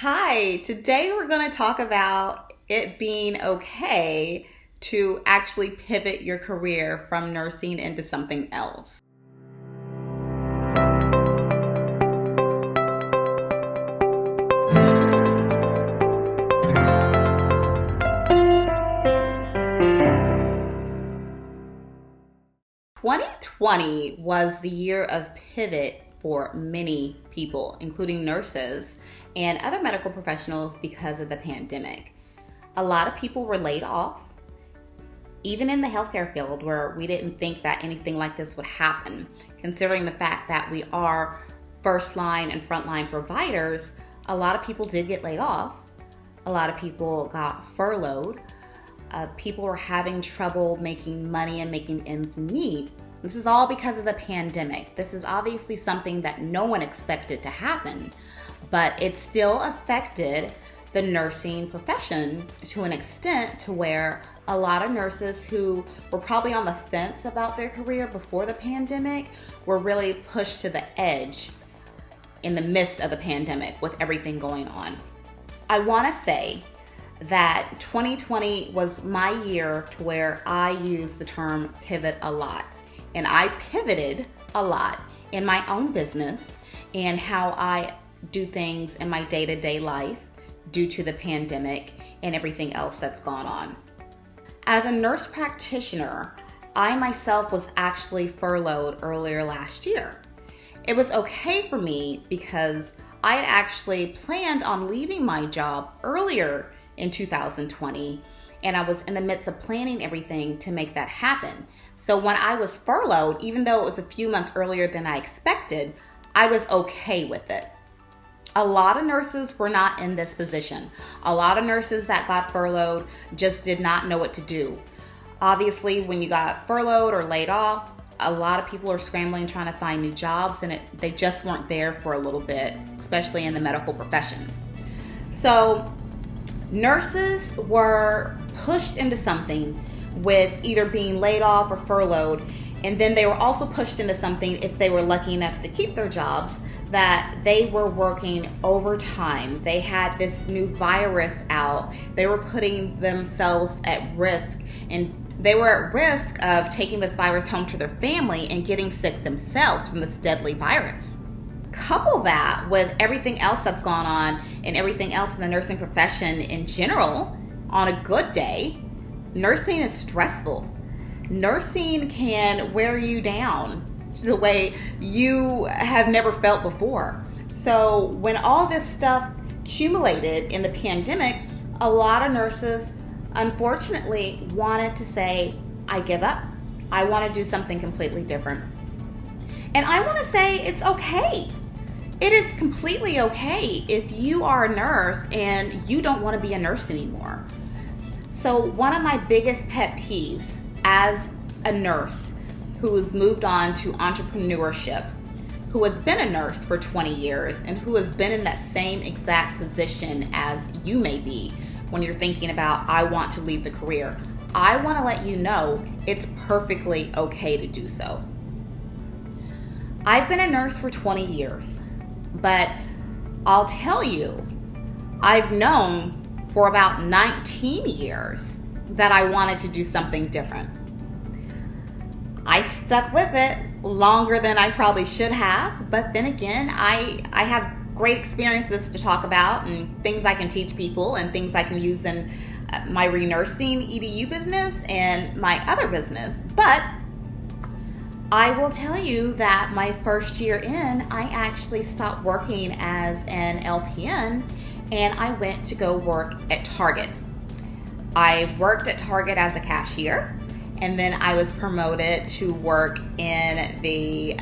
Hi, today we're going to talk about it being okay to actually pivot your career from nursing into something else. "2020 was the year of pivot for many people, including nurses and other medical professionals because of the pandemic. A lot of people were laid off, even in the healthcare field where we didn't think that anything like this would happen. Considering the fact that we are first line and frontline providers, a lot of people did get laid off. A lot of people got furloughed. People were having trouble making money and making ends meet. This is all because of the pandemic. This is obviously something that no one expected to happen, but it still affected the nursing profession to an extent to where a lot of nurses who were probably on the fence about their career before the pandemic were really pushed to the edge in the midst of the pandemic with everything going on. I want to say that 2020 was my year to where I used the term pivot a lot. And I pivoted a lot in my own business and how I do things in my day-to-day life due to the pandemic and everything else that's gone on. As a nurse practitioner, I myself was actually furloughed earlier last year. It was okay for me because I had actually planned on leaving my job earlier in 2020, and I was in the midst of planning everything to make that happen. So when I was furloughed, even though it was a few months earlier than I expected, I was okay with it. A lot of nurses were not in this position. A lot of nurses that got furloughed just did not know what to do. Obviously, when you got furloughed or laid off, a lot of people are scrambling trying to find new jobs, and they just weren't there for a little bit, especially in the medical profession. So nurses were pushed into something with either being laid off or furloughed, and then they were also pushed into something, if they were lucky enough to keep their jobs, that they were working overtime. They had this new virus out. They were putting themselves at risk, and they were at risk of taking this virus home to their family and getting sick themselves from this deadly virus. Couple that with everything else that's gone on and everything else in the nursing profession in general. On a good day, nursing is stressful. Nursing can wear you down to the way you have never felt before. So when all this stuff accumulated in the pandemic, a lot of nurses unfortunately wanted to say, I give up. I want to do something completely different. And I want to say it's okay. It is completely okay if you are a nurse and you don't want to be a nurse anymore. So one of my biggest pet peeves as a nurse who has moved on to entrepreneurship, who has been a nurse for 20 years and who has been in that same exact position as you may be when you're thinking about, I want to leave the career, I want to let you know it's perfectly okay to do so. I've been a nurse for 20 years. But I'll tell you, I've known for about 19 years that I wanted to do something different. I stuck with it longer than I probably should have, but then again, I have great experiences to talk about and things I can teach people and things I can use in my re-nursing EDU business and my other business. But I will tell you that my first year in, I actually stopped working as an LPN and I went to go work at Target. I worked at Target as a cashier, and then I was promoted to work in the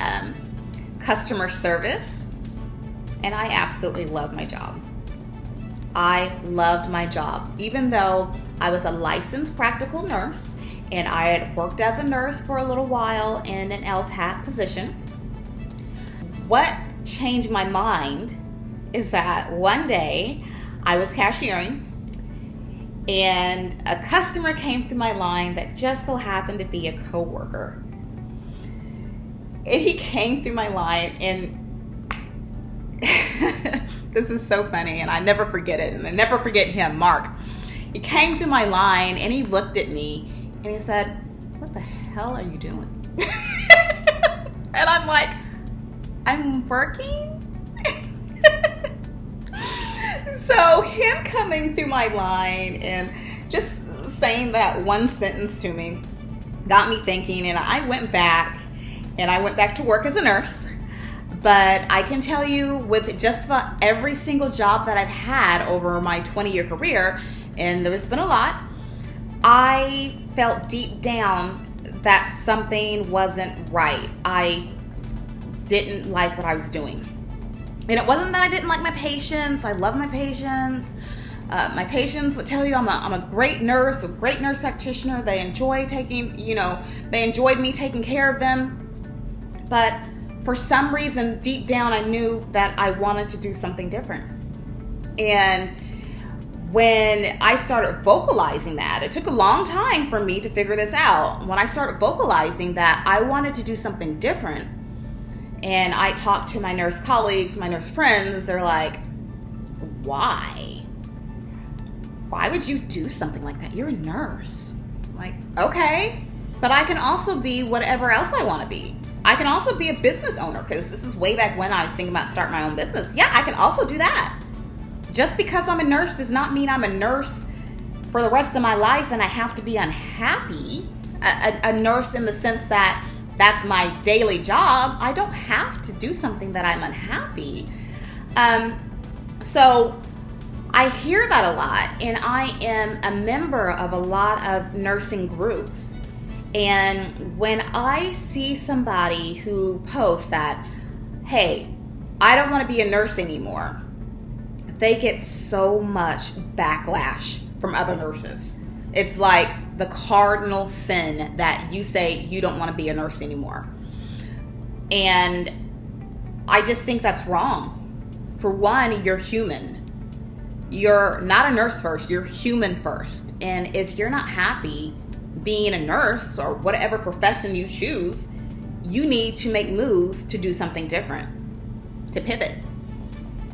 customer service, and I absolutely loved my job. I loved my job, even though I was a licensed practical nurse and I had worked as a nurse for a little while in an LTAC position. What changed my mind is that one day I was cashiering and a customer came through my line that just so happened to be a coworker. And he came through my line and This is so funny, and I never forget it, and I never forget him, Mark. He came through my line, and he looked at me, and he said, "What the hell are you doing?" And I'm like, "I'm working." So him coming through my line and just saying that one sentence to me got me thinking, and I went back to work as a nurse. But I can tell you, with just about every single job that I've had over my 20-year career, and there's been a lot, I felt deep down that something wasn't right. I didn't like what I was doing. And it wasn't that I didn't like my patients. I love my patients. My patients would tell you I'm a great nurse, a great nurse practitioner. They enjoyed me taking care of them. But for some reason, deep down, I knew that I wanted to do something different. And when I started vocalizing that, it took a long time for me to figure this out. When I started vocalizing that I wanted to do something different, and I talked to my nurse colleagues, my nurse friends, they're like, "Why? Why would you do something like that? You're a nurse." I'm like, okay, but I can also be whatever else I want to be. I can also be a business owner, because this is way back when I was thinking about starting my own business. Yeah, I can also do that. Just because I'm a nurse does not mean I'm a nurse for the rest of my life and I have to be unhappy. A nurse in the sense that that's my daily job. I don't have to do something that I'm unhappy. So I hear that a lot, and I am a member of a lot of nursing groups. And when I see somebody who posts that, "Hey, I don't want to be a nurse anymore," they get so much backlash from other nurses. It's like the cardinal sin that you say you don't want to be a nurse anymore. And I just think that's wrong. For one, you're human. You're not a nurse first, you're human first. And if you're not happy being a nurse or whatever profession you choose, you need to make moves to do something different, to pivot.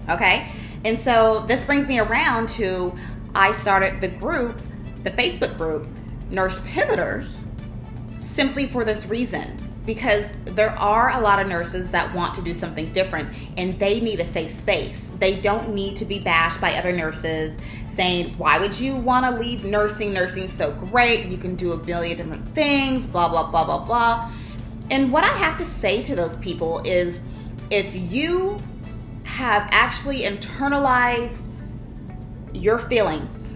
Okay? And so this brings me around to, I started the group, the Facebook group, Nurse Pivoters, simply for this reason. Because there are a lot of nurses that want to do something different, and they need a safe space. They don't need to be bashed by other nurses saying, "Why would you want to leave nursing? Nursing's so great. You can do a billion different things, blah, blah, blah, blah, blah." And what I have to say to those people is, if you have actually internalized your feelings,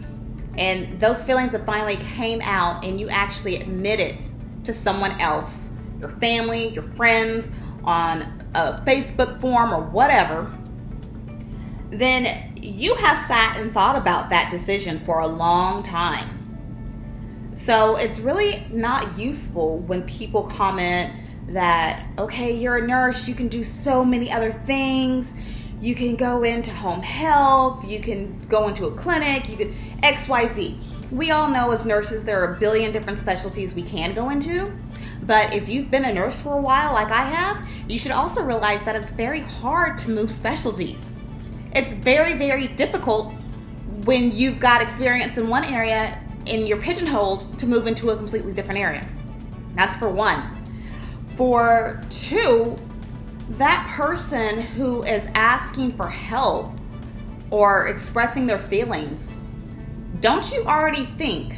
and those feelings that finally came out, and you actually admit it to someone else, your family, your friends, on a Facebook forum or whatever, then you have sat and thought about that decision for a long time. So it's really not useful when people comment that, "Okay, you're a nurse, you can do so many other things. You can go into home health, you can go into a clinic, you can XYZ." We all know as nurses there are a billion different specialties we can go into. But if you've been a nurse for a while, like I have, you should also realize that it's very hard to move specialties. It's very, very difficult when you've got experience in one area and you're pigeonholed to move into a completely different area. That's for one. For two, that person who is asking for help or expressing their feelings, don't you already think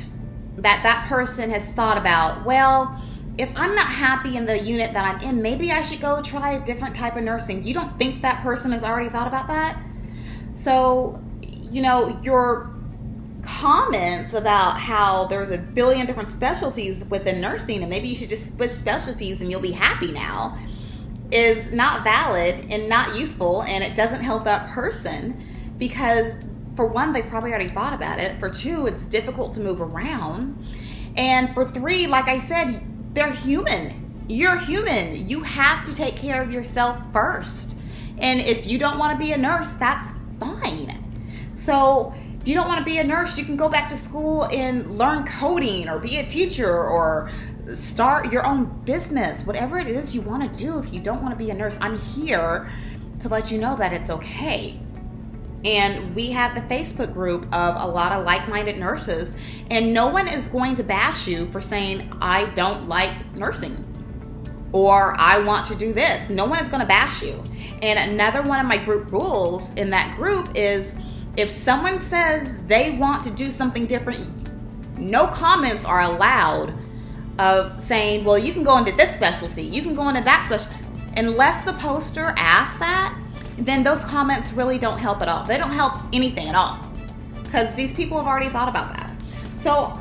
that that person has thought about, well, if I'm not happy in the unit that I'm in, maybe I should go try a different type of nursing? You don't think that person has already thought about that? So, your comments about how there's a billion different specialties within nursing and maybe you should just switch specialties and you'll be happy now is not valid and not useful, and it doesn't help that person because, for one, they've probably already thought about it. For two, it's difficult to move around. And for three, like I said, they're human. You're human. You have to take care of yourself first. And if you don't want to be a nurse, that's fine. So if you don't want to be a nurse, you can go back to school and learn coding or be a teacher or start your own business. Whatever it is you want to do, if you don't want to be a nurse, I'm here to let you know that it's okay. And we have the Facebook group of a lot of like-minded nurses, and no one is going to bash you for saying, I don't like nursing, or I want to do this. No one is going to bash you. And another one of my group rules in that group is, if someone says they want to do something different, no comments are allowed of saying, well, you can go into this specialty, you can go into that specialty. Unless the poster asks that, then those comments really don't help at all. They don't help anything at all, because these people have already thought about that. So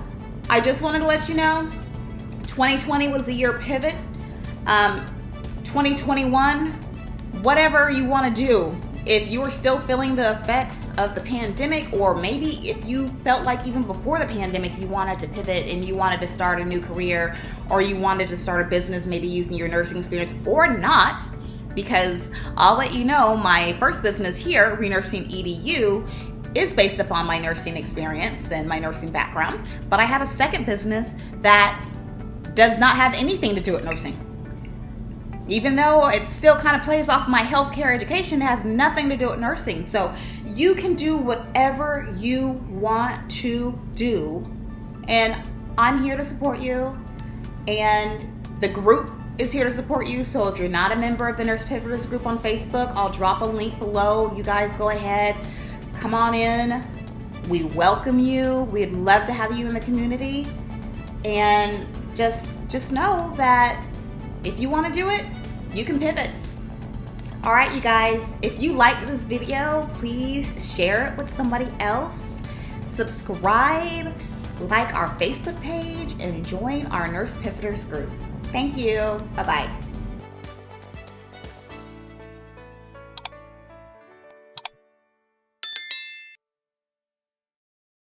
I just wanted to let you know, 2020 was the year pivot. 2021, whatever you want to do, if you are still feeling the effects of the pandemic, or maybe if you felt like even before the pandemic you wanted to pivot and you wanted to start a new career, or you wanted to start a business maybe using your nursing experience, or not, because I'll let you know, my first business here, Renursing EDU, is based upon my nursing experience and my nursing background. But I have a second business that does not have anything to do with nursing. Even though it still kind of plays off my healthcare education, it has nothing to do with nursing. So you can do whatever you want to do. And I'm here to support you. And the group is here to support you. So if you're not a member of the Nurse Pivoters group on Facebook, I'll drop a link below. You guys go ahead, come on in. We welcome you. We'd love to have you in the community. And just know that if you want to do it, you can pivot. All right, you guys, if you like this video, please share it with somebody else. Subscribe, like our Facebook page, and join our Nurse Pivoters group. Thank you. Bye-bye.